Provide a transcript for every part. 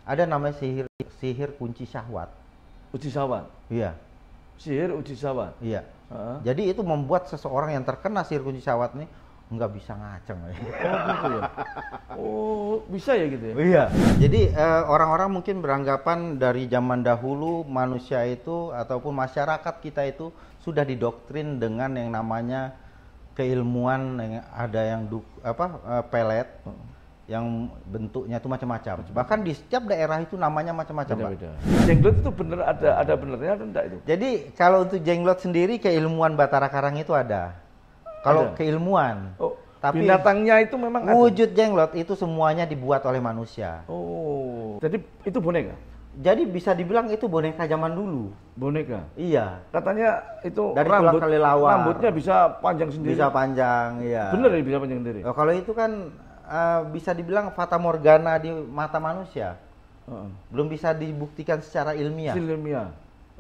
Ada namanya sihir kunci syahwat. Uji syahwat. Iya. Sihir uji syahwat. Iya. Jadi itu membuat seseorang yang terkena sihir kunci syahwat nih nggak bisa ngaceng. Oh gitu ya. Oh bisa ya gitu ya. Iya. Jadi orang-orang mungkin beranggapan dari zaman dahulu manusia itu ataupun masyarakat kita itu sudah didoktrin dengan yang namanya keilmuan, yang ada yang pelet yang bentuknya itu macam-macam. Bahkan di setiap daerah itu namanya macam-macam, Pak. Jenglot itu bener ada benernya atau enggak itu? Jadi kalau untuk jenglot sendiri keilmuan Batara Karang itu ada. Kalau keilmuan. Oh, tapi binatangnya itu memang wujud jenglot itu semuanya dibuat oleh manusia. Oh. Jadi itu boneka? Jadi bisa dibilang itu boneka zaman dulu. Boneka? Iya. Katanya itu dari tulang kelelawar. Rambutnya bisa panjang sendiri. Bisa panjang, iya. Bener ya bisa panjang sendiri. Oh, kalau itu kan bisa dibilang fata morgana di mata manusia. Belum bisa dibuktikan secara ilmiah. Ilmiah.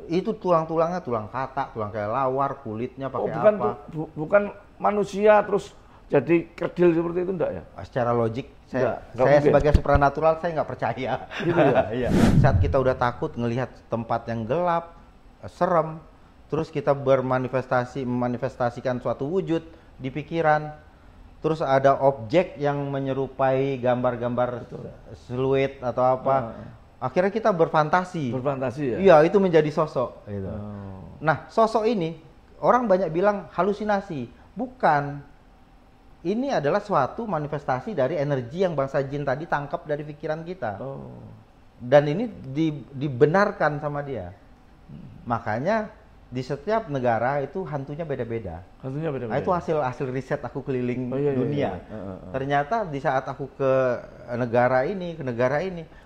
Itu tulang-tulangnya tulang katak, tulang kelelawar, kulitnya pakai apa? Bukan manusia terus jadi kerdil seperti itu enggak ya? Secara logik saya mungkin. sebagai supranatural saya nggak percaya. Gitu ya? Iya. Saat kita udah takut ngelihat tempat yang gelap, serem, terus kita memanifestasikan suatu wujud di pikiran, terus ada objek yang menyerupai gambar-gambar siluet atau apa, akhirnya kita berfantasi. Berfantasi ya? Iya, itu menjadi sosok. Gitu. Nah, sosok ini orang banyak bilang halusinasi, bukan. Ini adalah suatu manifestasi dari energi yang bangsa jin tadi tangkap dari pikiran kita. Dan ini dibenarkan sama dia. Makanya di setiap negara itu hantunya beda-beda. Hantunya beda-beda. Nah, itu hasil riset aku keliling dunia. Ternyata di saat aku ke negara ini,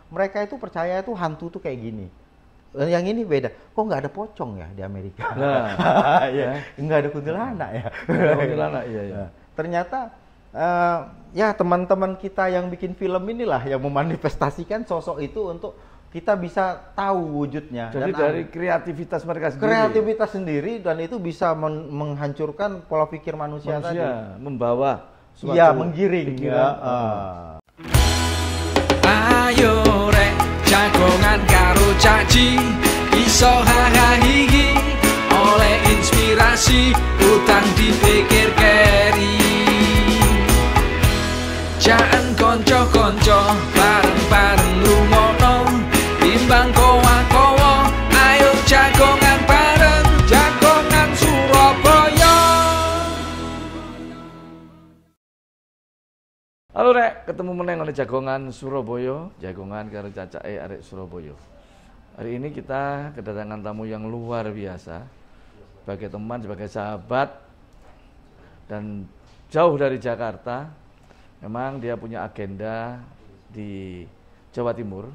mereka itu percaya itu hantu tuh kayak gini. Yang ini beda. Kok nggak ada pocong ya di Amerika? Nah, ya, nggak ada kuntilanak ya. Kuntilanak, iya. Nah, ternyata ya teman-teman kita yang bikin film inilah yang memanifestasikan sosok itu untuk kita bisa tahu wujudnya. Jadi dan dari kreativitas mereka sendiri. Kreativitas sendiri dan itu bisa menghancurkan pola pikir manusia tadi. Membawa suatu menggiring. Ayo rek jagongan karo caci iso hahaha oleh inspirasi utang dipikir keri. Jangan konco-konco bareng-bareng rumono timbang kowa-kowa. Ayo jagongan bareng jagongan Surabaya. Halo rek, ketemu meneng oleh jagongan Surabaya, jagongan karo cacake arek Surabaya. Hari ini kita kedatangan tamu yang luar biasa, sebagai teman, sebagai sahabat, dan jauh dari Jakarta. Memang dia punya agenda di Jawa Timur,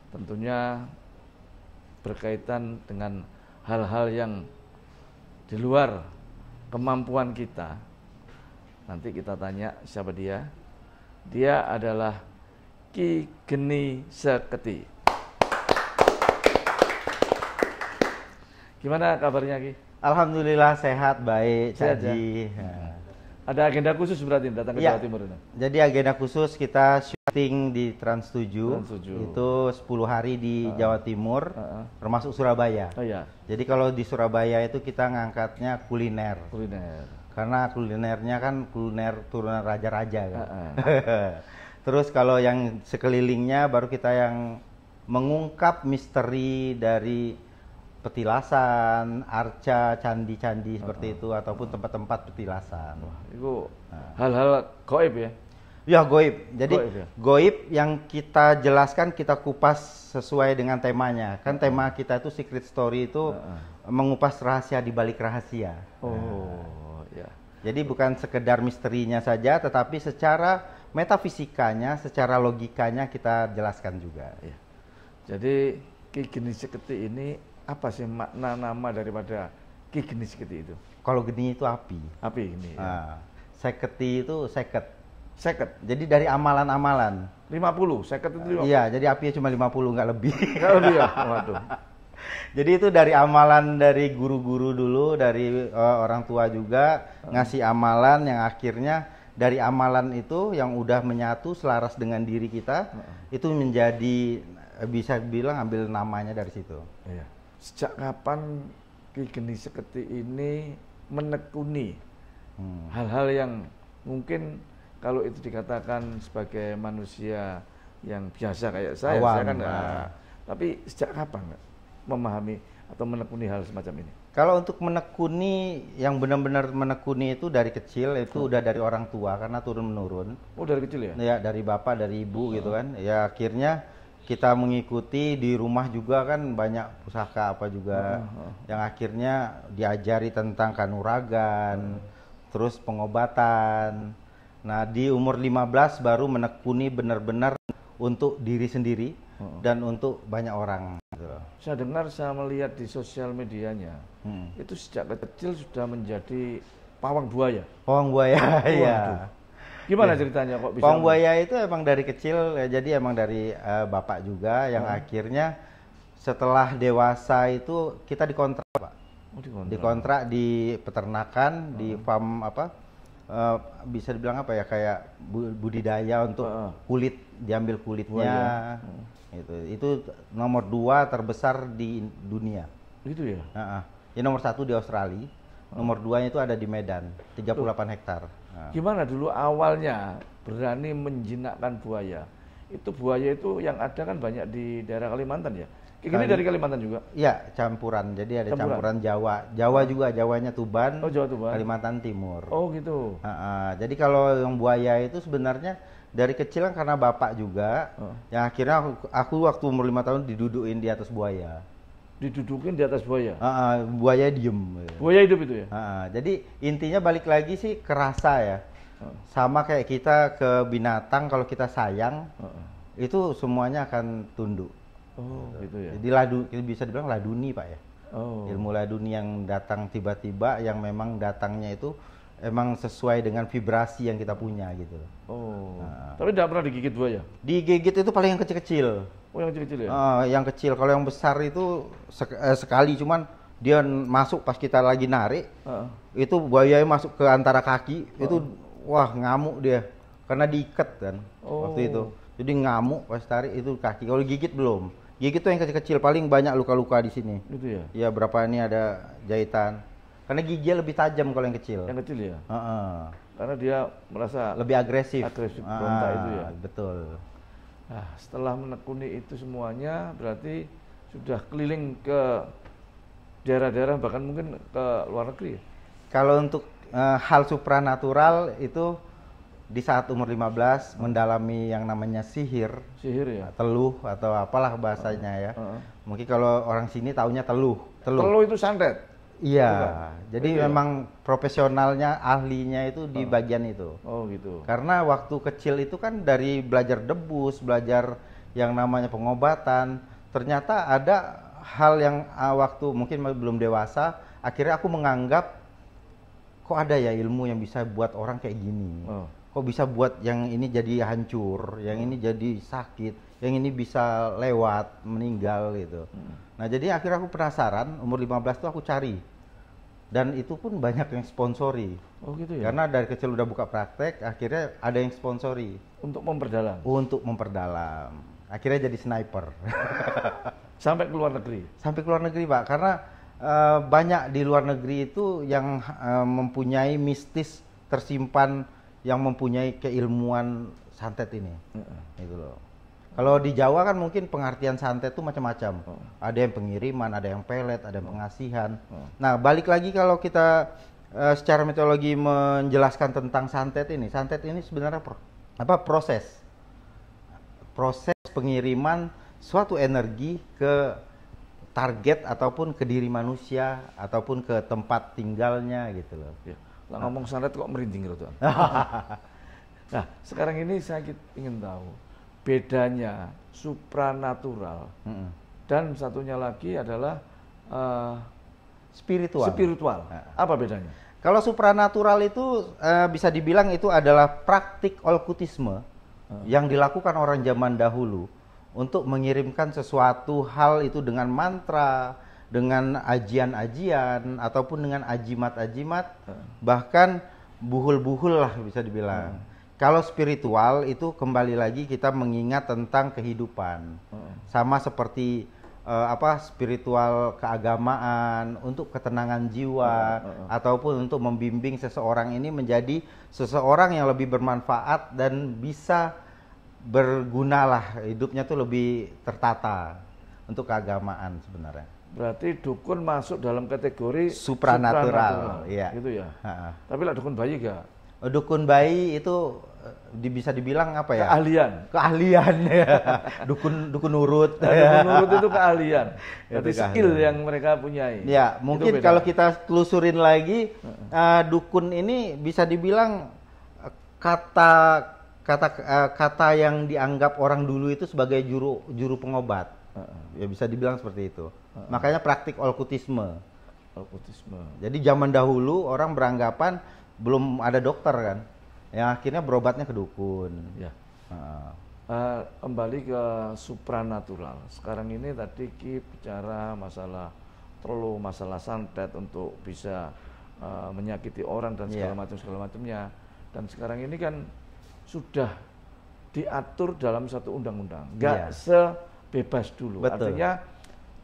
tentunya berkaitan dengan hal-hal yang di luar kemampuan kita. Nanti kita tanya siapa dia. Dia adalah Ki Geni Seketi. Gimana kabarnya Ki? Alhamdulillah sehat, baik, Sehat, Caji. Ada agenda khusus berarti datang ke Jawa Timur ini? Jadi agenda khusus kita syuting di Trans 7, itu 10 hari di Jawa Timur, termasuk Surabaya. Oh iya. Jadi kalau di Surabaya itu kita ngangkatnya kuliner. Karena kulinernya kan kuliner turunan raja-raja kan. Terus kalau yang sekelilingnya baru kita yang mengungkap misteri dari petilasan, arca, candi-candi seperti itu ataupun tempat-tempat petilasan. Itu hal-hal gaib ya? Ya gaib. Jadi gaib yang kita jelaskan, kita kupas sesuai dengan temanya. Kan tema kita itu secret story itu mengupas rahasia di balik rahasia. Ya. Jadi bukan sekedar misterinya saja, tetapi secara metafisikanya, secara logikanya kita jelaskan juga. Ya. Jadi Ki Geni Seketi ini apa sih makna nama daripada Ki Geni Seketi itu? Kalau geni itu api. Api ini. Ya. Seketi itu seket. Seket. Jadi dari amalan-amalan. 50, seket itu 50. Iya, jadi apinya cuma 50, nggak lebih. Nggak lebih ya? Waduh. Jadi itu dari amalan dari guru-guru dulu, dari orang tua juga ngasih amalan yang akhirnya dari amalan itu yang udah menyatu selaras dengan diri kita, itu menjadi bisa bilang ambil namanya dari situ. Iya. Sejak kapan Ki Geni Seketi ini menekuni hal-hal yang mungkin kalau itu dikatakan sebagai manusia yang biasa kayak saya kan tapi sejak kapan memahami atau menekuni hal semacam ini? Kalau untuk menekuni, yang benar-benar menekuni itu dari kecil, itu udah dari orang tua karena turun-menurun. Oh, dari kecil ya? Ya, dari bapak, dari ibu gitu kan. Ya akhirnya kita mengikuti di rumah juga kan banyak pusaka apa juga yang akhirnya diajari tentang kanuragan, terus pengobatan. Nah, di umur 15 baru menekuni benar-benar untuk diri sendiri dan untuk banyak orang. Gitu. Saya dengar, saya melihat di sosial medianya, itu sejak kecil sudah menjadi pawang buaya. Pawang buaya, iya. Gimana ceritanya kok bisa? Pawang buaya itu emang dari kecil, jadi emang dari bapak juga yang akhirnya setelah dewasa itu kita dikontrak, Pak. Oh, dikontrak di peternakan, di farm apa? Bisa dibilang apa ya, kayak budidaya untuk kulit, diambil kulitnya. Itu nomor 2 terbesar di dunia. Gitu ya? Ya nomor 1 di Australia, nomor 2-nya itu ada di Medan, 38 hektar. Gimana dulu awalnya berani menjinakkan buaya? Itu buaya itu yang ada kan banyak di daerah Kalimantan ya? Kayak gini dari Kalimantan juga? Iya, campuran. Jadi ada campuran Jawa. Jawa juga, Jawanya Tuban, Jawa Tuban, Kalimantan Timur. Oh gitu. Jadi kalau yang buaya itu sebenarnya dari kecil kan karena bapak juga, yang akhirnya aku waktu umur 5 tahun didudukin di atas buaya. Didudukin di atas buaya? Buaya diem. Buaya hidup itu ya? Jadi intinya balik lagi sih kerasa ya. Sama kayak kita ke binatang, kalau kita sayang, itu semuanya akan tunduk. Oh gitu ya? Jadi bisa dibilang laduni Pak ya. Ilmu laduni yang datang tiba-tiba, yang memang datangnya itu emang sesuai dengan vibrasi yang kita punya gitu. Tapi tidak pernah digigit buaya? Digigit itu paling yang kecil-kecil. Oh yang kecil-kecil ya? Yang kecil, kalau yang besar itu sekali, cuman dia masuk pas kita lagi narik, itu buaya masuk ke antara kaki, itu wah ngamuk dia, karena diikat kan waktu itu. Jadi ngamuk pas tarik itu kaki. Kalau gigit belum. Gigit tuh yang kecil-kecil, paling banyak luka-luka di sini. Gitu ya? Ya berapa ini ada jahitan. Karena giginya lebih tajam kalau yang kecil. Yang kecil ya? Karena dia merasa lebih agresif. Berontak itu ya? Betul. Nah, setelah menekuni itu semuanya, berarti sudah keliling ke daerah-daerah, bahkan mungkin ke luar negeri. Kalau untuk hal supranatural itu di saat umur 15 mendalami yang namanya sihir ya, teluh atau apalah bahasanya ya. Mungkin kalau orang sini taunya teluh itu santet. Iya, jadi memang profesionalnya, ahlinya itu di bagian itu. Oh gitu. Karena waktu kecil itu kan dari belajar debus, belajar yang namanya pengobatan, ternyata ada hal yang waktu mungkin belum dewasa, akhirnya aku menganggap kok ada ya ilmu yang bisa buat orang kayak gini. Kok bisa buat yang ini jadi hancur, yang ini jadi sakit, yang ini bisa lewat, meninggal gitu. Nah jadi akhirnya aku penasaran, umur 15 tuh aku cari. Dan itu pun banyak yang sponsori. Oh gitu ya? Karena dari kecil udah buka praktek, akhirnya ada yang sponsori. Untuk memperdalam? Untuk memperdalam. Akhirnya jadi sniper. Sampai ke luar negeri? Sampai ke luar negeri Pak, karena banyak di luar negeri itu yang mempunyai mistis tersimpan, yang mempunyai keilmuan santet ini. Gitu loh. Kalau di Jawa kan mungkin pengertian santet itu macam-macam. Ada yang pengiriman, ada yang pelet, ada yang pengasihan. Nah, balik lagi kalau kita secara mitologi menjelaskan tentang santet ini. Santet ini sebenarnya proses pengiriman suatu energi ke target ataupun ke diri manusia ataupun ke tempat tinggalnya gitu loh. Ya. Lah ngomong santet kok merinding gitu tuh. Nah, sekarang ini saya ingin tahu bedanya supranatural dan satunya lagi adalah spiritual. Apa bedanya? Kalau supranatural itu bisa dibilang itu adalah praktik okkultisme yang dilakukan orang zaman dahulu untuk mengirimkan sesuatu hal itu dengan mantra, dengan ajian-ajian ataupun dengan ajimat-ajimat, bahkan buhul-buhul lah bisa dibilang. Kalau spiritual itu kembali lagi kita mengingat tentang kehidupan. Sama seperti spiritual keagamaan untuk ketenangan jiwa ataupun untuk membimbing seseorang ini menjadi seseorang yang lebih bermanfaat dan bisa berguna lah, hidupnya tuh lebih tertata untuk keagamaan sebenarnya. Berarti dukun masuk dalam kategori supranatural, iya. Gitu ya. Tapi lah dukun bayi gak? Dukun bayi itu bisa dibilang apa ya? Keahlian ya. Dukun urut. Dukun urut itu keahlian. Berarti skill yang mereka punyai. Ya, mungkin kalau kita telusurin lagi, dukun ini bisa dibilang kata yang dianggap orang dulu itu sebagai juru pengobat. Ya bisa dibilang seperti itu. Makanya praktik okkultisme. Jadi zaman dahulu orang beranggapan belum ada dokter kan, yang akhirnya berobatnya ke dukun. Ya. Kembali ke supranatural. Sekarang ini tadi Ki bicara masalah trolo, masalah santet untuk bisa menyakiti orang dan segala macamnya. Dan sekarang ini kan sudah diatur dalam satu undang-undang, nggak sebebas dulu. Betul. Artinya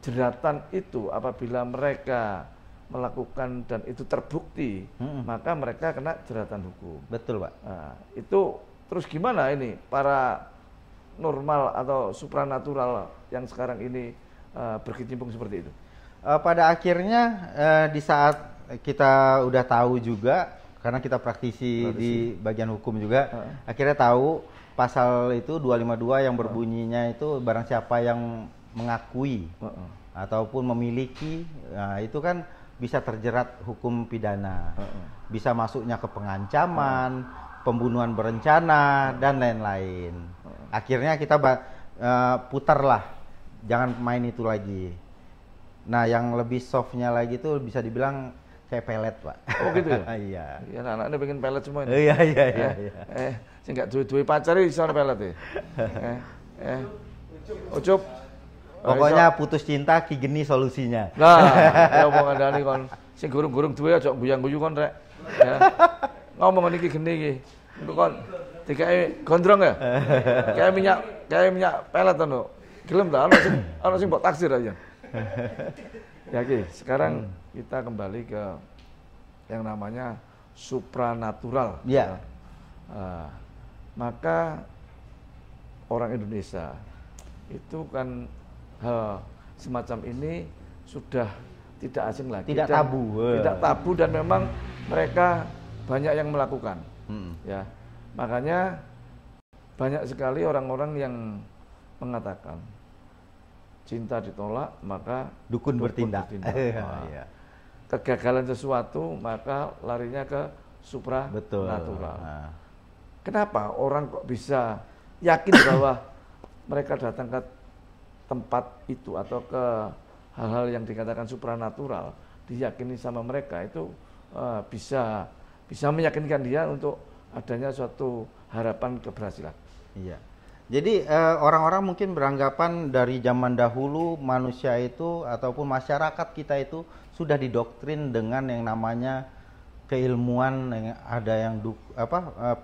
jeratan itu apabila mereka melakukan dan itu terbukti, maka mereka kena jeratan hukum. Betul, Pak. Nah, itu terus gimana ini para normal atau supranatural yang sekarang ini berkecimpung seperti itu? Pada akhirnya di saat kita udah tahu juga, karena kita praktisi di bagian hukum juga, akhirnya tahu pasal itu 252 yang berbunyinya itu barang siapa yang mengakui ataupun memiliki, nah itu kan bisa terjerat hukum pidana, bisa masuknya ke pengancaman, pembunuhan berencana dan lain-lain. Akhirnya kita putarlah, jangan main itu lagi. Nah, yang lebih softnya lagi tuh bisa dibilang kayak pelet, Pak. Oh gitu ya? Iya. Ya, anak-anaknya pengen pelet semua ini. Iya. Sing gak duwe pacar iso pelet ya. Ucup. Pokoknya putus cinta Ki Geni solusinya. Nah, ya omongan Dani kon sing gurung-gurung duwe aja guyang-guyu kon rek. Ya. Ngomong iki Geni iki. Engko kon dikae gondrong ya. Kayak minyak pelet to. Gelem ta ana sing mbok taksir aja. Ya Ki, sekarang kita kembali ke yang namanya supranatural. Ya. Maka orang Indonesia itu kan hal semacam ini sudah tidak asing lagi, tidak tabu dan memang mereka banyak yang melakukan. Ya, makanya banyak sekali orang-orang yang mengatakan cinta ditolak maka dukun bertindak. Kegagalan sesuatu maka larinya ke supranatural. Kenapa orang kok bisa yakin bahwa mereka datang ke tempat itu atau ke hal-hal yang dikatakan supranatural, diyakini sama mereka itu bisa meyakinkan dia untuk adanya suatu harapan keberhasilan. Iya. Jadi orang-orang mungkin beranggapan dari zaman dahulu manusia itu ataupun masyarakat kita itu sudah didoktrin dengan yang namanya keilmuan, yang ada yang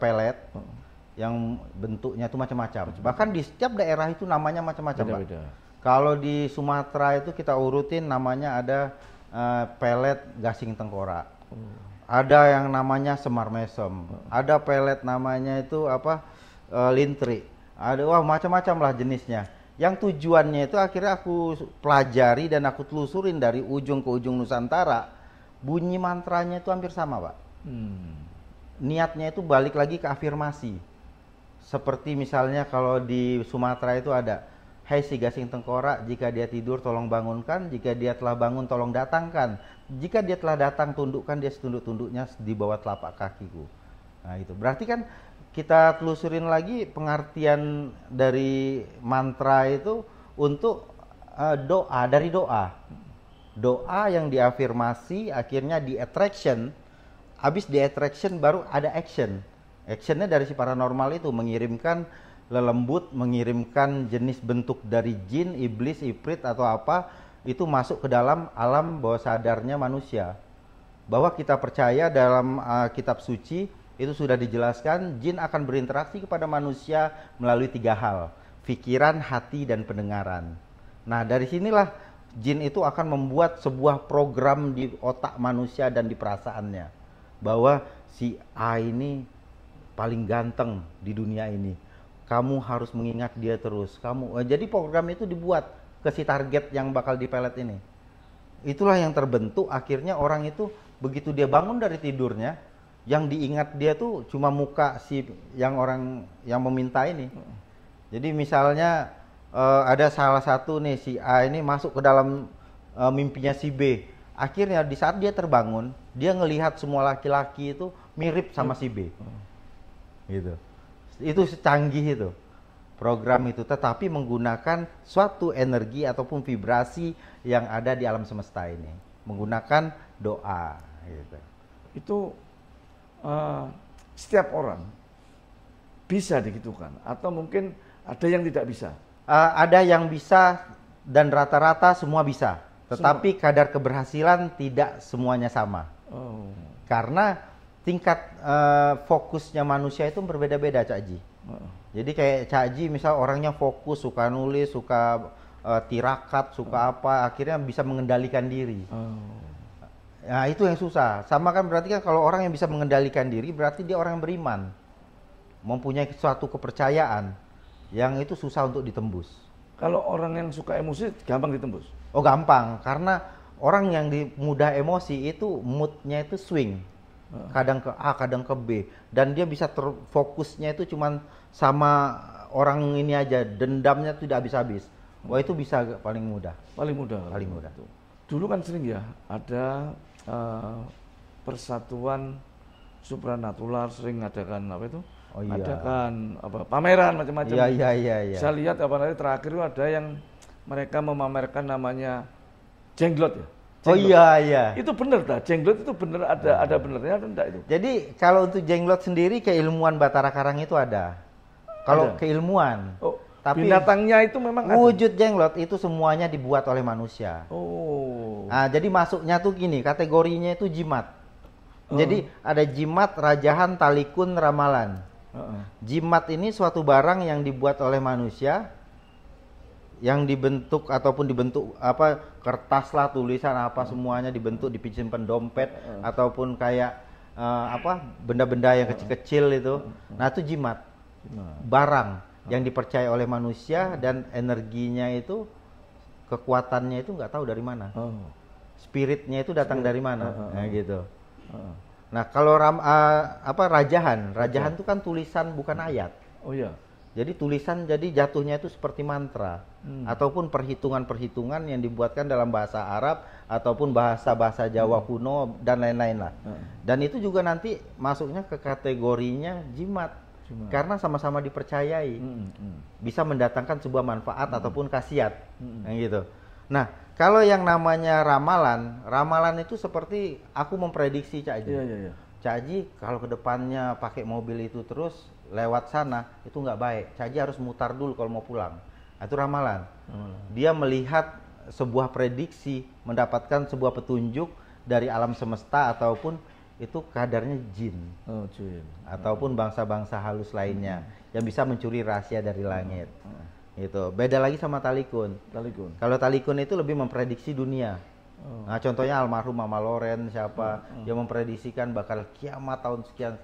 pelet yang bentuknya itu macam-macam. Bahkan di setiap daerah itu namanya macam-macam, Pak. Kalau di Sumatera itu kita urutin namanya ada pelet gasing tengkorak. Ada yang namanya semar mesem. Ada pelet namanya itu lintri. Ada macam-macam lah jenisnya. Yang tujuannya itu akhirnya aku pelajari dan aku telusurin dari ujung ke ujung Nusantara. Bunyi mantranya itu hampir sama, Pak. Niatnya itu balik lagi ke afirmasi. Seperti misalnya kalau di Sumatera itu ada, hai si gasing tengkorak, jika dia tidur tolong bangunkan, jika dia telah bangun tolong datangkan, jika dia telah datang tundukkan dia setunduk-tunduknya di bawah telapak kakiku. Nah itu berarti kan kita telusurin lagi pengertian dari mantra itu untuk doa, dari doa yang diafirmasi akhirnya di attraction, habis di attraction baru ada action. Actionnya dari si paranormal itu mengirimkan lelembut, mengirimkan jenis bentuk dari jin, iblis, ifrit atau apa, itu masuk ke dalam alam bawah sadarnya manusia. Bahwa kita percaya dalam kitab suci itu sudah dijelaskan jin akan berinteraksi kepada manusia melalui 3 hal, pikiran, hati, dan pendengaran. Nah, dari sinilah jin itu akan membuat sebuah program di otak manusia dan di perasaannya bahwa si A ini paling ganteng di dunia ini. Kamu harus mengingat dia terus. Jadi program itu dibuat ke si target yang bakal dipelet ini. Itulah yang terbentuk akhirnya orang itu begitu dia bangun dari tidurnya, yang diingat dia tuh cuma muka si yang orang yang meminta ini. Jadi misalnya ada salah satu nih si A ini masuk ke dalam mimpinya si B. Akhirnya di saat dia terbangun, dia ngelihat semua laki-laki itu mirip sama si B. Gitu. Itu secanggih itu program itu, tetapi menggunakan suatu energi ataupun vibrasi yang ada di alam semesta ini, menggunakan doa gitu. Itu setiap orang bisa digitukan atau mungkin ada yang tidak bisa? Ada yang bisa dan rata-rata semua bisa, tetapi kadar keberhasilan tidak semuanya sama. Karena tingkat fokusnya manusia itu berbeda-beda, Cak Ji. Jadi kayak Cak Ji misal orangnya fokus, suka nulis, suka tirakat, suka apa, akhirnya bisa mengendalikan diri. Nah itu yang susah. Sama kan berarti kan kalau orang yang bisa mengendalikan diri berarti dia orang yang beriman, mempunyai suatu kepercayaan yang itu susah untuk ditembus. Kalau orang yang suka emosi gampang ditembus? Oh gampang, karena orang yang mudah emosi itu moodnya itu swing, kadang ke A, kadang ke B, dan dia bisa terfokusnya itu cuman sama orang ini aja, dendamnya tidak habis-habis. Wah itu bisa paling mudah. Paling mudah. Paling mudah. Dulu kan sering ya ada persatuan supranatural sering ngadakan apa itu? Oh, iya. Adakan apa pameran macam-macam. Iya. Saya lihat apa nanti terakhir itu ada yang mereka memamerkan namanya jenglot ya. Jenglot. Oh iya. Itu benar dah, jenglot itu benar ada benernya atau enggak itu? Jadi kalau untuk jenglot sendiri keilmuan Batara Karang itu ada. Kalau keilmuan. Tapi binatangnya itu memang wujud jenglot itu semuanya dibuat oleh manusia. Nah, jadi masuknya tuh gini, kategorinya itu jimat. Jadi ada jimat, rajahan, talikun, ramalan. Jimat ini suatu barang yang dibuat oleh manusia, yang dibentuk ataupun dibentuk apa kertas lah, tulisan apa semuanya dibentuk disimpan dompet ataupun kayak apa benda-benda yang kecil-kecil itu. Nah itu jimat, barang yang dipercaya oleh manusia dan energinya itu kekuatannya itu nggak tahu dari mana, spiritnya itu datang dari mana, nah gitu. Nah kalau rajahan itu kan tulisan bukan ayat. Oh iya. Jadi tulisan jadi jatuhnya itu seperti mantra ataupun perhitungan-perhitungan yang dibuatkan dalam bahasa Arab ataupun bahasa-bahasa Jawa kuno dan lain-lain lah. Dan itu juga nanti masuknya ke kategorinya jimat. Karena sama-sama dipercayai bisa mendatangkan sebuah manfaat ataupun khasiat gitu. Nah kalau yang namanya ramalan itu seperti aku memprediksi Cak Haji. Cak Haji kalau kedepannya pakai mobil itu terus lewat sana itu nggak baik. Cak Haji harus mutar dulu kalau mau pulang. Itu ramalan. Dia melihat sebuah prediksi, mendapatkan sebuah petunjuk dari alam semesta ataupun itu kadarnya jin, ataupun bangsa-bangsa halus lainnya yang bisa mencuri rahasia dari langit. Itu beda lagi sama talikun. Kalau talikun itu lebih memprediksi dunia. Nah contohnya almarhum Mama Loren siapa yang memprediksikan bakal kiamat tahun sekian.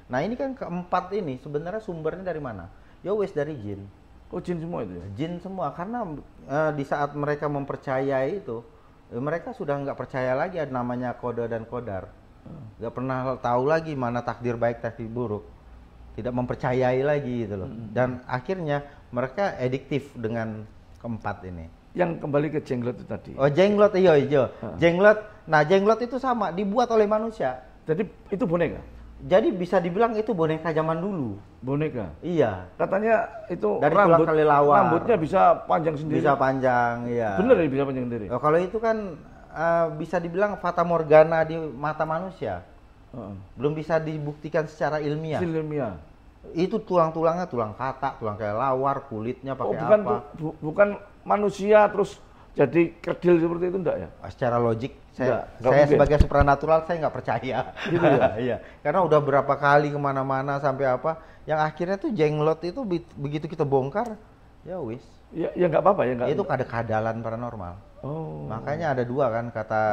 Nah ini kan keempat ini sebenarnya sumbernya dari mana? Ya wes dari jin. Oh jin semua itu ya? Jin semua karena di saat mereka mempercayai itu mereka sudah nggak percaya lagi ada namanya kode dan kodar. Nggak pernah tahu lagi mana takdir baik takdir buruk, tidak mempercayai lagi gitu loh. Dan akhirnya mereka adiktif dengan keempat ini. Yang kembali ke jenglot itu tadi. Oh jenglot iya. Jenglot, nah jenglot itu sama dibuat oleh manusia. Jadi itu boneka. Jadi bisa dibilang itu boneka zaman dulu. Boneka. Iya. Katanya itu dari tulang kelelawar. Rambutnya bisa panjang sendiri. Bisa panjang, iya. Bener ya bisa panjang sendiri. Oh, kalau itu kan bisa dibilang fata morgana di mata manusia. Belum bisa dibuktikan secara ilmiah. Itu tulang-tulangnya tulang katak, tulang kelelawar, kulitnya pakai apa? Bukan manusia terus jadi kerdil seperti itu enggak ya? Secara logik Enggak saya mungkin. sebagai supranatural saya nggak percaya. Gitu ya? Iya, karena udah berapa kali kemana-mana sampai apa, yang akhirnya tuh jenglot itu begitu kita bongkar, ya wis. Ya nggak apa-apa ya nggak. Itu kadalan paranormal. Oh. Makanya ada dua kan kata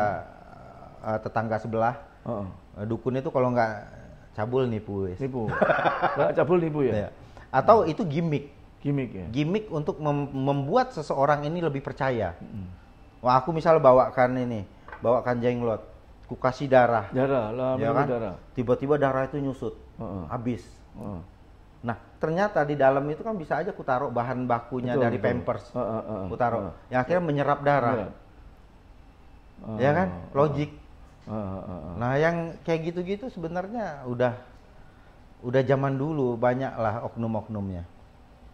tetangga sebelah. Oh. Dukun itu kalau nggak cabul nipu wis. Nipu. Nggak cabul nipu ya? Iya. Atau itu gimmick. Gimik ya? Gimmick untuk membuat seseorang ini lebih percaya. Wah, aku misal bawakan jenglot, ku kasih darah. Darah, lah Ya kan? darah. Tiba-tiba darah itu nyusut, habis. Nah, ternyata di dalam itu kan bisa aja ku taruh bahan bakunya Betul, dari betul. Pampers. Ku taruh. Heeh. Yang akhirnya menyerap darah. Iya. Ya kan? Logik. Heeh. Nah, yang kayak gitu-gitu sebenarnya udah zaman dulu banyaklah oknum-oknumnya.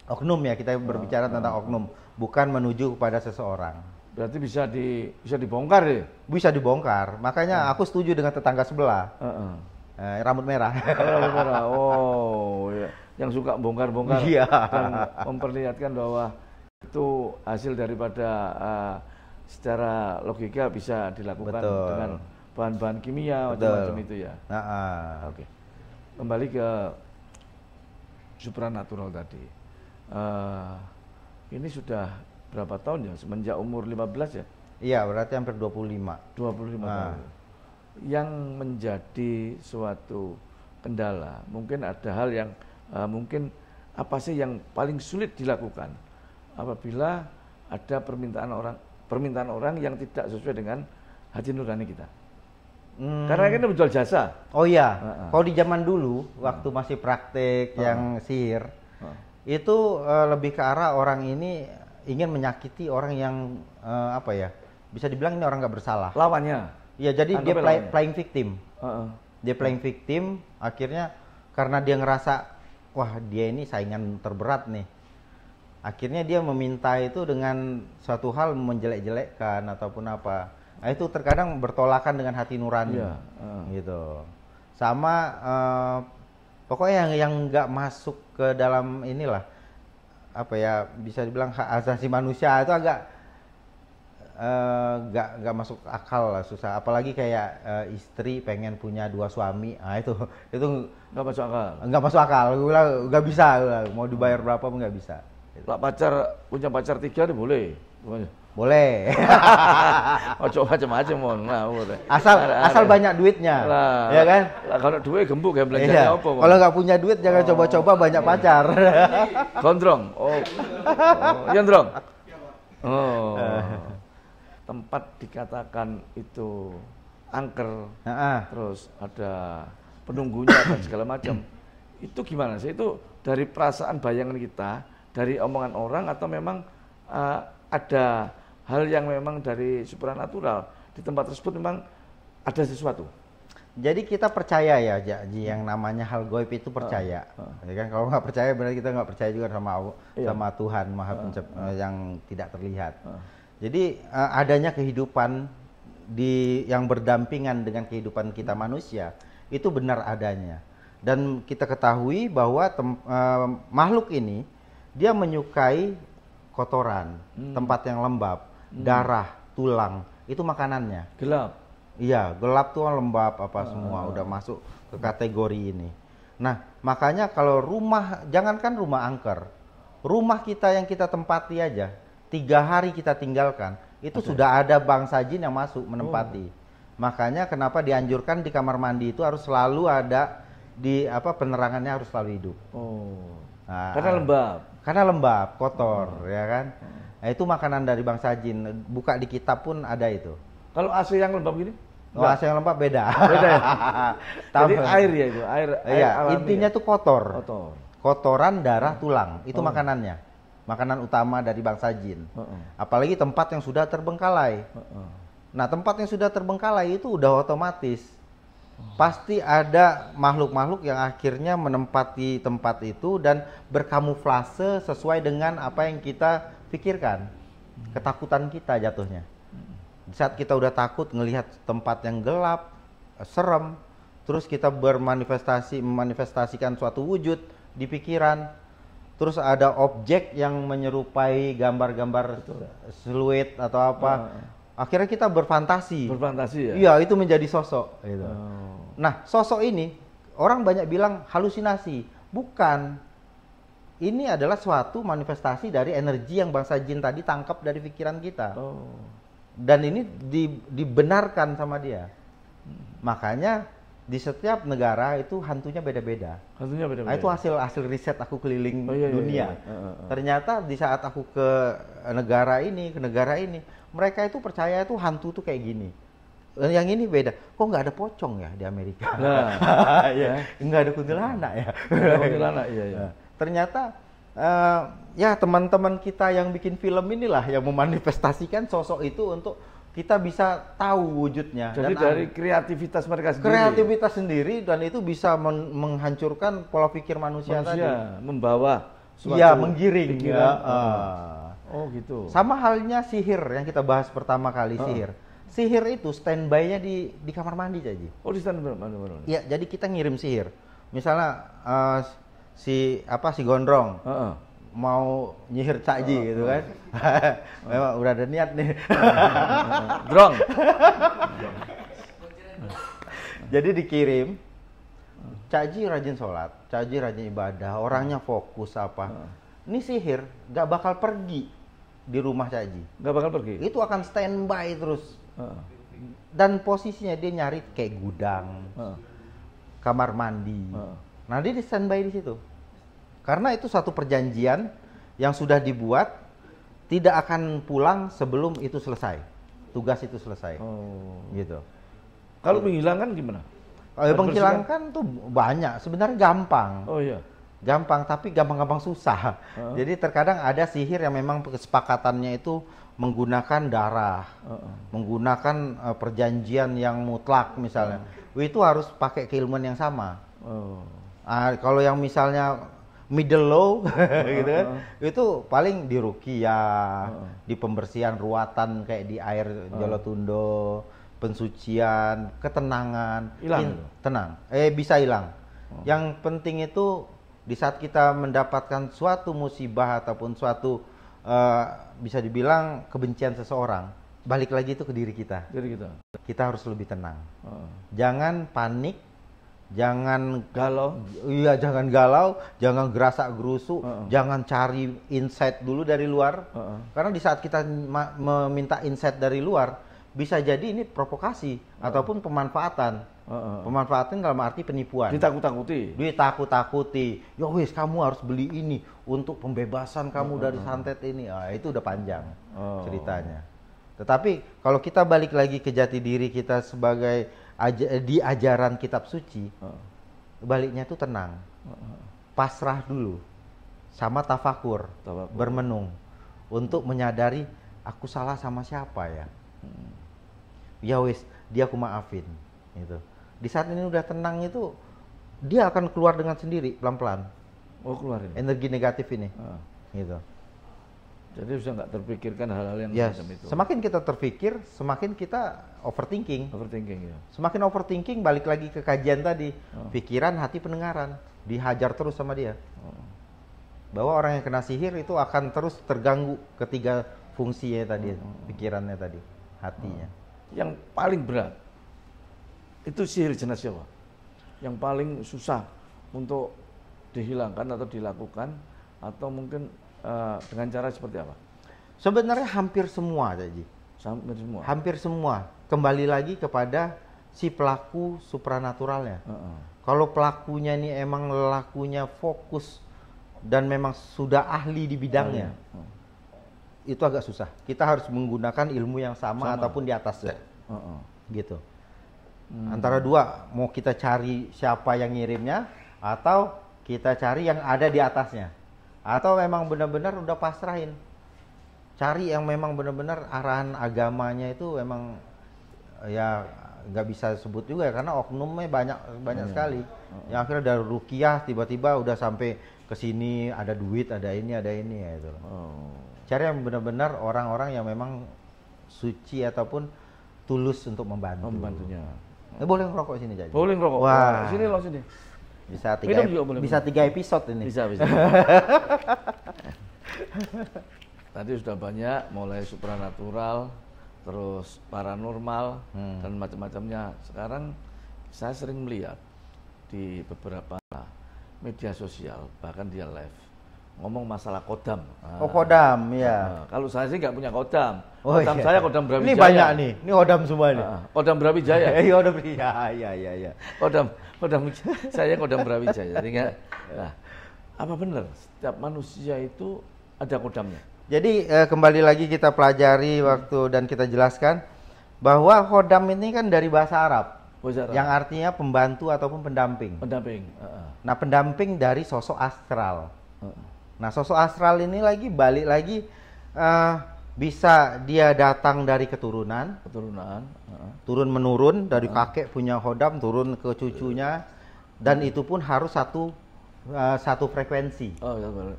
Oknum ya, kita berbicara tentang oknum, bukan menuju kepada seseorang. Berarti bisa dibongkar ya? Bisa dibongkar. Makanya aku setuju dengan tetangga sebelah. Rambut merah. Rambut merah. Oh, ya. Yang suka bongkar-bongkar Iya. dan memperlihatkan bahwa itu hasil daripada secara logika bisa dilakukan Betul. dengan bahan-bahan kimia Betul. macam-macam itu ya. Oke. Kembali ke supranatural tadi. Ini sudah berapa tahun ya? Semenjak umur 15 ya? Iya, berarti hampir 25. 25 tahun. Yang menjadi suatu kendala, mungkin ada hal yang mungkin apa sih yang paling sulit dilakukan apabila ada permintaan orang yang tidak sesuai dengan hati nurani kita. Karena kita menjual jasa. Oh iya, kalau di zaman dulu waktu masih praktek yang sihir, itu lebih ke arah orang ini ingin menyakiti orang yang apa ya, bisa dibilang ini orang nggak bersalah. Lawannya. Iya, jadi dia Lawannya. playing victim. Dia playing victim, akhirnya karena dia ngerasa, wah dia ini saingan terberat nih. Akhirnya dia meminta itu dengan suatu hal menjelek-jelekkan ataupun apa. Nah, itu terkadang bertolakan dengan hati nurani, gitu. Sama pokoknya yang nggak masuk ke dalam inilah, apa ya, bisa dibilang hak asasi manusia itu agak nggak masuk akal lah, susah. Apalagi kayak istri pengen punya 2 suami, nah itu Nggak masuk akal. nggak masuk akal. Gue bilang nggak bisa, mau dibayar berapa pun nggak bisa. Lah punya pacar 3 nih boleh. Boleh. Ojo macam-macam mon. Nah, boleh. Asal banyak duitnya. Lah, ya kan? Lah kalau duit gembuk ya belanjanya Iya. apa? Kalau nggak punya duit jangan coba-coba banyak pacar. Gondrong. Gondrong. Tempat dikatakan itu angker, terus ada penunggunya dan segala macam. Itu gimana sih? Itu dari perasaan bayangan kita, dari omongan orang, atau memang ada hal yang memang dari supranatural di tempat tersebut memang ada sesuatu? Jadi kita percaya ya, Ji, yang namanya hal gaib itu percaya. Ya kan, kalau nggak percaya berarti kita nggak percaya juga sama Tuhan Maha Pencipta yang tidak terlihat. Jadi adanya kehidupan yang berdampingan dengan kehidupan kita manusia itu benar adanya. Dan kita ketahui bahwa makhluk ini dia menyukai kotoran, tempat yang lembab, darah, tulang, itu makanannya. Gelap. Iya, gelap tuh lembab apa semua udah masuk ke kategori ini. Nah, makanya kalau rumah, jangankan rumah angker, rumah kita yang kita tempati aja, 3 hari kita tinggalkan, itu sudah ada bangsa jin yang masuk menempati. Makanya kenapa dianjurkan di kamar mandi itu harus selalu ada penerangannya harus selalu hidup. Nah, Karena lembab. Karena lembab, kotor, ya kan. Nah, itu makanan dari bangsa jin. Buka di kitab pun ada itu. Kalau AC yang lembab gini? Oh, AC yang lembab beda. Beda ya? Jadi air ya itu, air Iya, alami intinya ya? tuh kotor. Kotoran, darah, tulang. Itu makanannya. Makanan utama dari bangsa jin. Apalagi tempat yang sudah terbengkalai. Nah, tempat yang sudah terbengkalai itu udah otomatis. Pasti ada makhluk-makhluk yang akhirnya menempati tempat itu dan berkamuflase sesuai dengan apa yang kita pikirkan. Ketakutan kita jatuhnya. Di saat kita udah takut ngelihat tempat yang gelap, serem, terus kita memanifestasikan suatu wujud di pikiran, terus ada objek yang menyerupai gambar-gambar siluet atau apa. Akhirnya kita berfantasi. Berfantasi ya? Iya, itu menjadi sosok. Gitu. Nah, sosok ini orang banyak bilang halusinasi. Bukan. Ini adalah suatu manifestasi dari energi yang bangsa jin tadi tangkap dari pikiran kita. Dan ini dibenarkan sama dia. Makanya di setiap negara itu hantunya beda-beda. Hantunya beda-beda. Nah, itu hasil riset aku keliling dunia. Ternyata di saat aku ke negara ini, mereka itu percaya itu hantu tuh kayak gini. Yang ini beda. Kok nggak ada pocong ya di Amerika? Nah, ya, nggak ada kuntilanak ya. Kuntilanak, iya. Ternyata ya teman-teman kita yang bikin film inilah yang memanifestasikan sosok itu untuk kita bisa tahu wujudnya. Jadi dari kreativitas mereka sendiri. Kreativitas sendiri dan itu bisa menghancurkan pola pikir manusia tadi. Membawa suatu iya, menggiring. pikiran. Ya. Oh gitu. Sama halnya sihir yang kita bahas pertama kali, sihir. Sihir itu standby-nya di kamar mandi, Caji. Oh, di standby mandi. Iya, jadi kita ngirim sihir. Misalnya si Gondrong mau nyihir Cakji gitu kan. Memang udah ada niat nih. Drong. Jadi dikirim, Cakji rajin sholat, Cakji rajin ibadah, orangnya fokus apa. Ini sihir gak bakal pergi di rumah Cakji. Gak bakal pergi? Itu akan standby terus. Dan posisinya dia nyari kayak gudang, kamar mandi. Nah, dia di standby di situ. Karena itu satu perjanjian yang sudah dibuat, tidak akan pulang sebelum itu selesai. Tugas itu selesai. Gitu. Kalau menghilangkan gimana? Kalau menghilangkan tuh banyak, sebenarnya gampang. Oh iya. Gampang, tapi gampang-gampang susah. Jadi terkadang ada sihir yang memang kesepakatannya itu menggunakan darah, menggunakan perjanjian yang mutlak misalnya. Itu harus pakai keilmuan yang sama. Kalau yang misalnya middle low gitu kan, itu paling di ruqyah, di pembersihan ruatan kayak di air Jolotundo, pensucian, ketenangan, tenang, bisa hilang. Yang penting itu di saat kita mendapatkan suatu musibah ataupun suatu bisa dibilang kebencian seseorang, balik lagi itu ke diri kita. Kita harus lebih tenang. Jangan panik, jangan galau. Iya, jangan galau, jangan gerasak gerusu, jangan cari insight dulu dari luar. Karena di saat kita meminta insight dari luar, bisa jadi ini provokasi ataupun pemanfaatan. Pemanfaatan dalam arti penipuan. Ditakut-takuti. Ya wis, kamu harus beli ini untuk pembebasan kamu dari santet ini. Itu udah panjang ceritanya. Tetapi kalau kita balik lagi ke jati diri kita sebagai di ajaran kitab suci, baliknya itu tenang, pasrah dulu, sama tafakur, bermenung, untuk menyadari aku salah sama siapa ya. Ya wis, dia aku maafin, gitu. Di saat ini udah tenang itu, dia akan keluar dengan sendiri pelan-pelan. Oh, keluarin. Energi negatif ini, gitu. Jadi sudah nggak terpikirkan hal-hal yang macam itu. Semakin kita terpikir, semakin kita overthinking. Ya. Semakin overthinking, balik lagi ke kajian tadi. Pikiran, hati, pendengaran. Dihajar terus sama dia. Bahwa orang yang kena sihir itu akan terus terganggu ketiga fungsinya tadi. Pikirannya tadi, hatinya. Yang paling berat, itu sihir jenis apa? Yang paling susah untuk dihilangkan atau dilakukan, atau mungkin dengan cara seperti apa? Sebenarnya hampir semua, Caji. Hampir semua. Kembali lagi kepada si pelaku supranaturalnya. Kalau pelakunya ini emang lakunya fokus dan memang sudah ahli di bidangnya, itu agak susah. Kita harus menggunakan ilmu yang sama. Ataupun di atasnya. Gitu. Antara dua, mau kita cari siapa yang ngirimnya, atau kita cari yang ada di atasnya. Atau memang benar-benar udah pasrahin, cari yang memang benar-benar arahan agamanya itu memang ya nggak bisa sebut juga ya, karena oknumnya banyak sekali. Yang akhirnya dari ruqyah tiba-tiba udah sampai ke sini, ada duit, ada ini ya itu. Cari yang benar-benar orang-orang yang memang suci ataupun tulus untuk membantunya. Boleh ngerokok sini, Jadi? Boleh ngerokok. Wah. Sini loh, sini. Bisa bisa 3 episode ini. Bisa. Tadi sudah banyak, mulai supranatural, terus paranormal dan macam-macamnya. Sekarang saya sering melihat di beberapa media sosial, bahkan dia live ngomong masalah kodam. Oh, kodam, ya. Kalau saya sih nggak punya kodam. Oh, Kodam iya. saya kodam Brawijaya. Ini banyak nih. Ini kodam semua nih. Kodam Brawijaya. Iya, kodam. Iya. Kodam saya kodam Brawijaya. Nah, apa benar setiap manusia itu ada kodamnya? Jadi kembali lagi kita pelajari dan kita jelaskan bahwa kodam ini kan dari bahasa Arab. Yang artinya pembantu ataupun pendamping. Nah, pendamping dari sosok astral. Nah, sosok astral ini balik lagi bisa dia datang dari keturunan, turun menurun dari kakek punya kodam turun ke cucunya, dan itu pun harus satu frekuensi.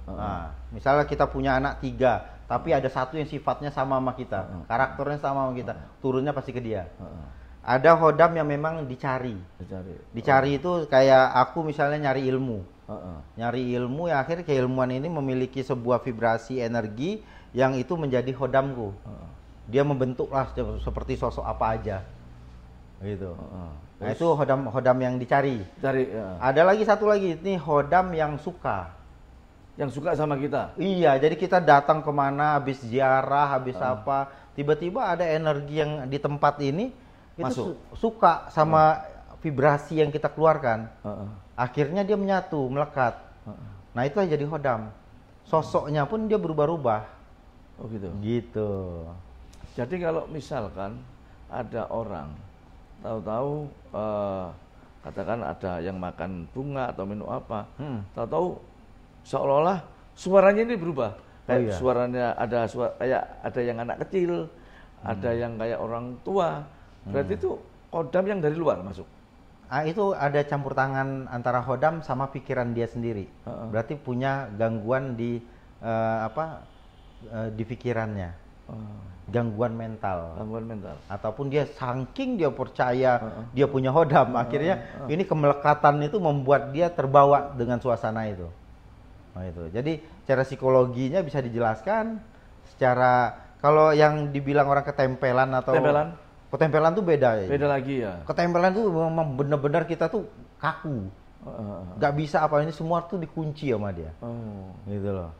Nah, misalnya kita punya anak 3, tapi ada satu yang sifatnya sama kita, karakternya sama kita, turunnya pasti ke dia. Ada kodam yang memang dicari itu kayak aku misalnya nyari ilmu. Nyari ilmu, ya akhirnya keilmuan ini memiliki sebuah vibrasi energi yang itu menjadi kodamku. Dia membentuklah seperti sosok apa aja gitu. Nah, itu hodam yang dicari. Ada lagi satu lagi, ini hodam yang suka sama kita. Iya, jadi kita datang kemana habis ziarah, habis apa, tiba-tiba ada energi yang di tempat ini itu suka sama vibrasi yang kita keluarkan. Akhirnya dia menyatu, melekat. Nah, itu jadi hodam. Sosoknya pun dia berubah-ubah. Oh gitu. Gitu. Jadi kalau misalkan ada orang tahu-tahu katakan ada yang makan bunga atau minum apa, tahu-tahu seolah-olah suaranya ini berubah. Kayak suaranya ada yang anak kecil, ada yang kayak orang tua. Berarti itu kodam yang dari luar masuk. Itu ada campur tangan antara hodam sama pikiran dia sendiri. Berarti punya gangguan di di pikirannya. Gangguan mental. Ataupun dia saking dia percaya dia punya hodam, akhirnya ini kemelekatan itu membuat dia terbawa dengan suasana itu. Nah, itu. Jadi secara psikologinya bisa dijelaskan secara, kalau yang dibilang orang ketempelan atau ketempelan tuh beda ya. Beda lagi ya. Ketempelan tuh memang benar-benar kita tuh kaku. Gak bisa apa, ini semua tuh dikunci sama dia. Gitu loh.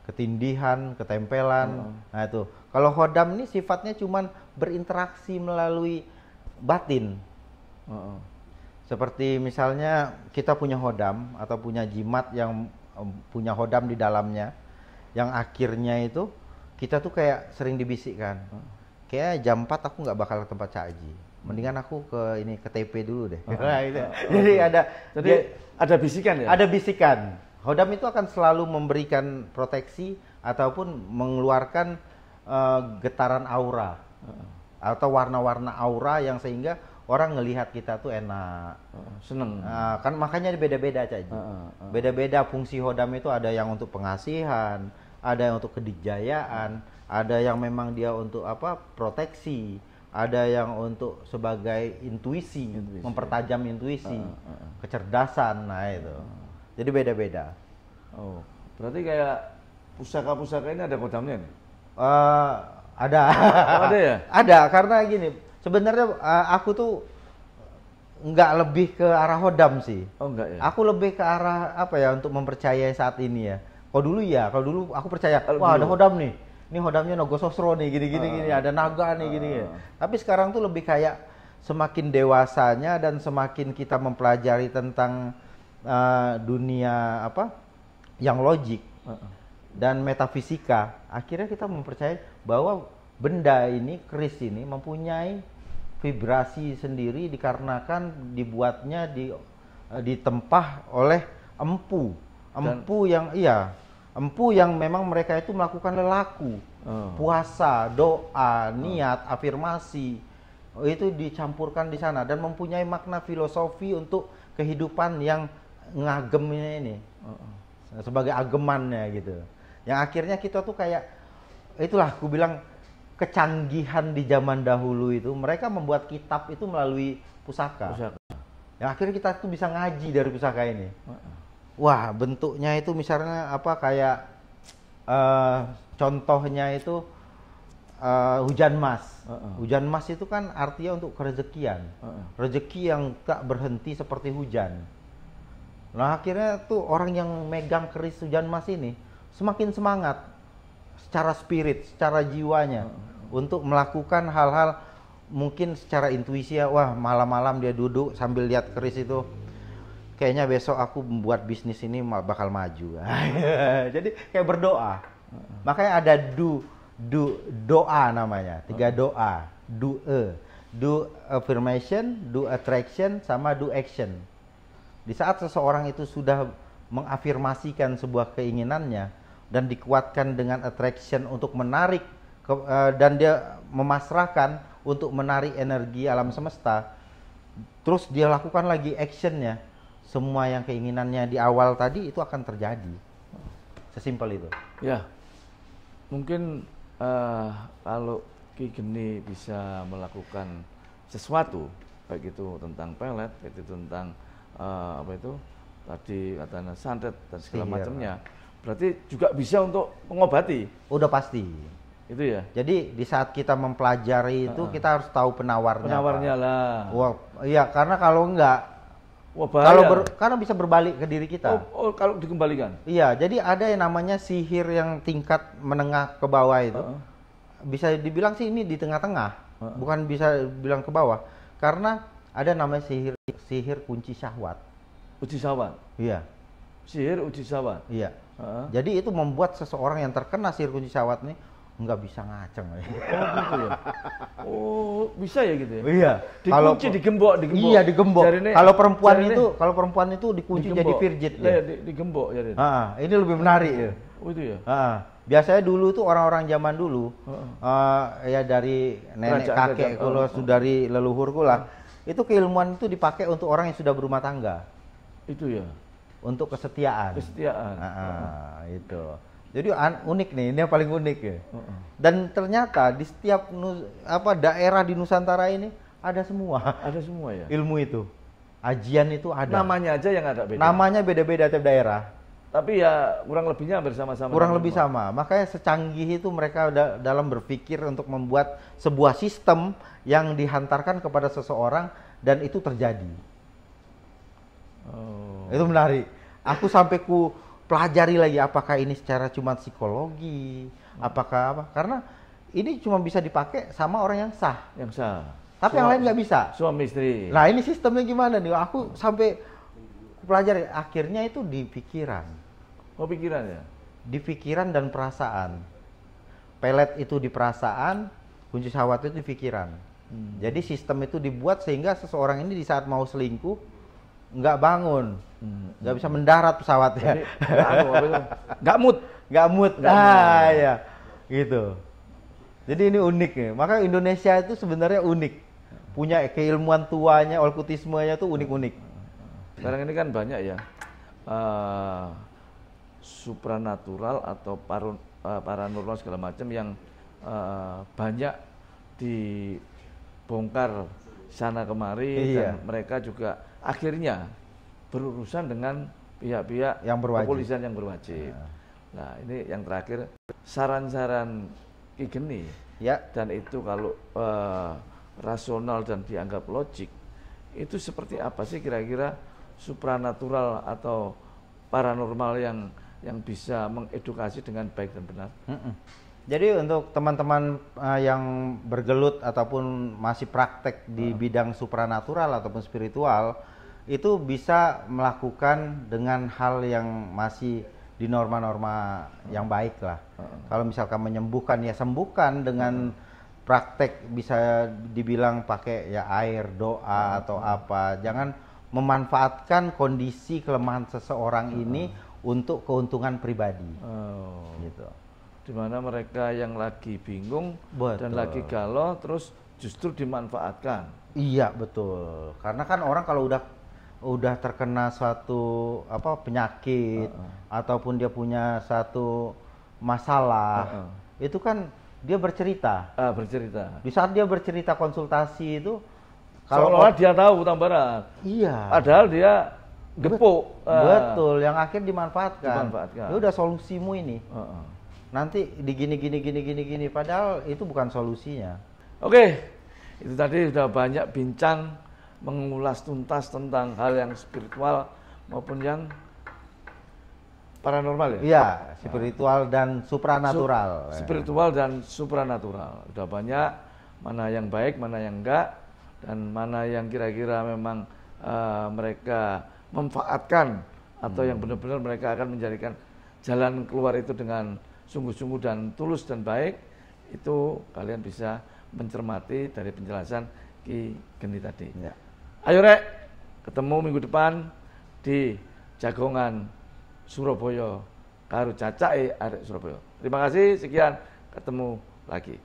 Ketindihan, ketempelan. Nah itu. Kalau hodam ini sifatnya cuman berinteraksi melalui batin. Seperti misalnya kita punya hodam atau punya jimat yang punya hodam di dalamnya, yang akhirnya itu kita tuh kayak sering dibisikkan. Kayak jam 4 aku nggak bakal ke tempat Cak Haji. Mendingan aku ke TP dulu deh. Jadi ada bisikan ya? Ada bisikan. Hodam itu akan selalu memberikan proteksi ataupun mengeluarkan getaran aura atau warna-warna aura yang sehingga orang ngelihat kita tuh enak, seneng. Kan makanya beda-beda Cak Haji. Beda-beda fungsi hodam itu, ada yang untuk pengasihan, ada yang untuk kedikjayaan, ada yang memang dia untuk proteksi, ada yang untuk sebagai intuisi. Mempertajam intuisi, kecerdasan. Nah itu. Jadi beda-beda. Oh, berarti kayak pusaka-pusaka ini ada kodamnya nih? Ada. Ada ya? Ada, karena gini, sebenarnya aku tuh nggak lebih ke arah hodam sih. Oh enggak ya? Aku lebih ke arah untuk mempercayai saat ini ya. Kalau dulu aku percaya, wah ada hodam nih. Ini hodamnya Nogososro nih, gini-gini, ada naga nih, gini. Tapi sekarang tuh lebih kayak semakin dewasanya dan semakin kita mempelajari tentang dunia yang logik dan metafisika, akhirnya kita mempercayai bahwa benda ini, keris ini mempunyai vibrasi sendiri dikarenakan dibuatnya ditempah oleh empu yang memang mereka itu melakukan lelaku, puasa, doa, niat, afirmasi, itu dicampurkan di sana dan mempunyai makna filosofi untuk kehidupan yang ngagemnya ini, sebagai agemannya gitu. Yang akhirnya kita tuh kayak, itulah aku bilang kecanggihan di zaman dahulu itu, mereka membuat kitab itu melalui pusaka. Yang akhirnya kita tuh bisa ngaji dari pusaka ini. Wah, bentuknya itu misalnya apa kayak contohnya itu hujan mas. Hujan mas itu kan artinya untuk kerezekian. Rezeki yang tak berhenti seperti hujan. Nah, akhirnya tuh orang yang megang keris hujan mas ini semakin semangat secara spirit, secara jiwanya untuk melakukan hal-hal mungkin secara intuisi ya. Wah, malam-malam dia duduk sambil lihat keris itu, kayaknya besok aku membuat bisnis ini bakal maju. Jadi kayak berdoa. Makanya ada doa namanya, 3 doa. Do affirmation, do attraction, sama do action. Di saat seseorang itu sudah mengafirmasikan sebuah keinginannya dan dikuatkan dengan attraction untuk menarik dan dia memasrahkan untuk menarik energi alam semesta, terus dia lakukan lagi actionnya, semua yang keinginannya di awal tadi itu akan terjadi. Sesimpel itu. Ya, mungkin kalau Ki Geni bisa melakukan sesuatu, baik itu tentang pelet, baik itu tentang apa itu tadi katanya santet dan segala macamnya, berarti juga bisa untuk mengobati. Udah pasti. Itu ya. Jadi di saat kita mempelajari itu kita harus tahu penawarnya. Penawarnya apa. lah. Wah, iya karena kalau enggak, wah, bahaya. Karena bisa berbalik ke diri kita. Oh, kalau dikembalikan. Iya, jadi ada yang namanya sihir yang tingkat menengah ke bawah itu. Bisa dibilang sih ini di tengah-tengah, bukan bisa bilang ke bawah. Karena ada namanya sihir kunci syahwat. Uji syahwat. Iya. Sihir uji syahwat. Iya. Jadi itu membuat seseorang yang terkena sihir kunci syahwat nih nggak bisa ngaceng. Oh gitu ya. Oh bisa ya gitu ya. Iya. Dikunci, digembok. Iya digembok. Kalau perempuan itu dikunci jadi virgin. Digembok ya. Ini lebih menarik ya. Oh itu ya. Biasanya dulu tuh orang-orang zaman dulu, ya dari nenek kakek kalau dari leluhurku lah, itu keilmuan itu dipakai untuk orang yang sudah berumah tangga. Itu ya. Untuk kesetiaan. Kesetiaan. Itu. Jadi unik nih, ini yang paling unik ya. Dan ternyata di setiap daerah di Nusantara ini ada semua. Ada semua ya. Ilmu itu, ajian itu ada. Namanya aja yang ada beda. Namanya beda-beda tiap daerah. Tapi ya kurang lebihnya bersama-sama. Kurang lebih sama. Makanya secanggih itu mereka dalam berpikir untuk membuat sebuah sistem yang dihantarkan kepada seseorang dan itu terjadi. Itu menarik. Aku sampai pelajari lagi apakah ini secara cuma psikologi, apakah apa? Karena ini cuma bisa dipakai sama orang yang sah. Yang sah. Tapi yang lain nggak bisa. Suami istri. Nah ini sistemnya gimana nih? Aku sampai pelajari. Akhirnya itu di pikiran. Oh pikiran ya? Di pikiran dan perasaan. Pelet itu di perasaan, kunci syahwat itu di pikiran. Jadi sistem itu dibuat sehingga seseorang ini di saat mau selingkuh nggak bangun, nggak bisa mendarat pesawatnya. Nggak mood. Ya, gitu. Jadi ini unik ya. Maka Indonesia itu sebenarnya unik, punya keilmuan tuanya, okultismenya tuh unik-unik. Sekarang ini kan banyak ya supranatural atau paranormal segala macam yang banyak dibongkar sana kemari. Dan mereka juga akhirnya berurusan dengan pihak-pihak yang berwajib. Kepolisian yang berwajib. Nah ini yang terakhir, saran-saran Ki Geni ya. Dan itu kalau rasional dan dianggap logik, itu seperti apa sih kira-kira supranatural atau paranormal yang bisa mengedukasi dengan baik dan benar? Jadi untuk teman-teman yang bergelut ataupun masih praktek di bidang supranatural ataupun spiritual, itu bisa melakukan dengan hal yang masih di norma-norma yang baik lah. Kalau misalkan menyembuhkan ya sembuhkan dengan praktek, bisa dibilang pakai ya air, doa atau apa. Jangan memanfaatkan kondisi kelemahan seseorang ini untuk keuntungan pribadi. Gitu. Dimana mereka yang lagi bingung dan lagi galau terus justru dimanfaatkan. Iya betul. Karena kan orang kalau udah terkena suatu penyakit ataupun dia punya satu masalah, itu kan dia bercerita. Bercerita. Di saat dia bercerita konsultasi itu Seolah-olah dia tahu Tambaran. Iya. Padahal dia gepuk. Betul, yang akhir dimanfaatkan. Ya udah solusimu ini. Nanti gini. Padahal itu bukan solusinya. Oke, itu tadi sudah banyak bincang mengulas tuntas tentang hal yang spiritual maupun yang paranormal ya? Iya, spiritual dan supranatural. Spiritual dan supranatural. Sudah banyak mana yang baik, mana yang enggak, dan mana yang kira-kira memang mereka memanfaatkan atau yang benar-benar mereka akan menjadikan jalan keluar itu dengan sungguh-sungguh dan tulus dan baik. Itu kalian bisa mencermati dari penjelasan Ki Geni tadi. Ya. Ayo Rek, ketemu minggu depan di Jagongan Surabaya karo cacake arek Surabaya. Terima kasih, sekian, ketemu lagi.